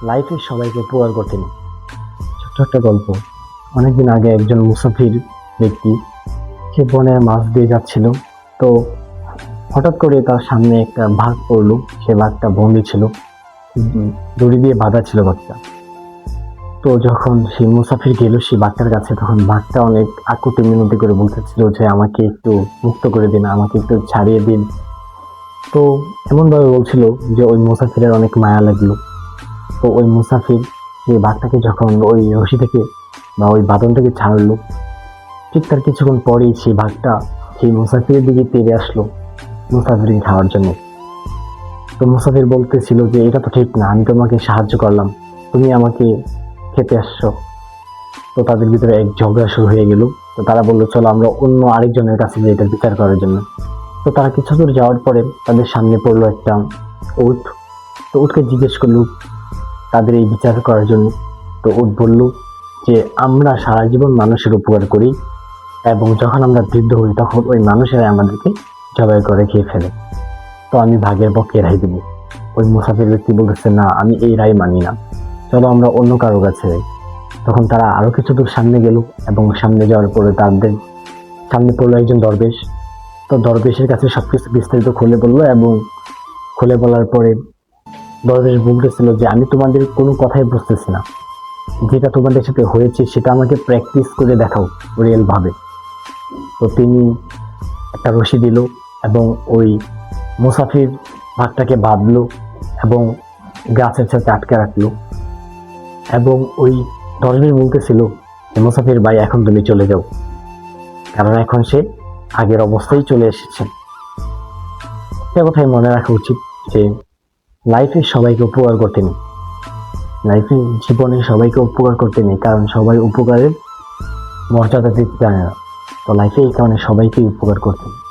লাইফে সবাইকে উপকার করতেন। ছোট্ট একটা গল্প। অনেকদিন আগে একজন মুসাফির ব্যক্তি সে বনের মাছ দিয়ে যাচ্ছিল। তো হঠাৎ করে তার সামনে একটা বাঘ পড়লো। সে বাঘটা বন্দি ছিল, দড়ি দিয়ে বাঁধা ছিল বাঘটা। তো যখন সেই মুসাফির গেল সেই বাঘটার কাছে, তখন বাঘটা অনেক আকুতি মিনতি করে বলতেছিল যে আমাকে একটু মুক্ত করে দিন, আমাকে একটু ছাড়িয়ে দিন। তো এমন ভাবে বলছিল যে ওই মুসাফিরের অনেক মায়া লাগলো। তো ওই মুসাফির সেই বাঘটাকে যখন ওই রশি থেকে বা ওই বাঁধন থেকে ছাড়লো, ঠিক তার কিছুক্ষণ পরেই সেই বাঘটা সেই মুসাফিরের দিকে তেড়ে আসলো মুসাফিরকে খাওয়ার জন্য। তো মুসাফির বলতেছিল যে এটা তো ঠিক না, আমি তোমাকে সাহায্য করলাম, তুমি আমাকে খেতে আসছো। তো তাদের ভিতরে এক ঝগড়া শুরু হয়ে গেল। তো তারা বললো চলো আমরা অন্য আরেকজনের কাছে যাই এটা বিচার করার জন্য। তো তারা কিছু দূর যাওয়ার পরে তাদের সামনে পড়লো একটা উট। তো উটকে জিজ্ঞেস করলো তাদের এই বিচার করার জন্য। তো উট বলল যে আমরা সারা জীবন মানুষের উপকার করি, এবং যখন আমরা বৃদ্ধ হই তখন ওই মানুষেরাই আমাদেরকে জবাই করে খেয়ে ফেলে। তো আমি ভাগের পক্ষে রায় দেবো। ওই মুসাফির ব্যক্তি বলতেছে না, আমি এই রায় মানি না, চলো আমরা অন্য কারো কাছে যাই। তখন তারা আরো কিছু দূর সামনে গেল, এবং সামনে যাওয়ার পরে তাদের সামনে পড়লো একজন দরবেশ। তো দরবেশের কাছে সবকিছু বিস্তারিত খুলে বললো, এবং খুলে বলার পরে দরবেশ বলতেছিল যে আমি তোমাদের কোনো কথাই বুঝতেছি না, যেটা তোমাদের সাথে হয়েছে সেটা আমাকে প্র্যাকটিস করে দেখাও রিয়েল ভাবে। তো তিনি একটা রশি দিল এবং ওই মুসাফির ভাগটাকে বাঁধলো এবং গাছের সাথে আটকে রাখলো। এবং ওই দরবেশ বলতেছিল যে মুসাফির ভাই এখন তুমি চলে যাও, কারণ এখন সে আগের অবস্থায় চলে এসেছে। একটা কথাই মনে রাখা উচিত যে লাইফে সবাইকে উপকার করতে নেই, লাইফে জীবনে সবাইকে উপকার করতে নেই, কারণ সবাই উপকারের মর্যাদা দিতে জানে না। তো লাইফে এই কারণে সবাইকে উপকার করতে নেই।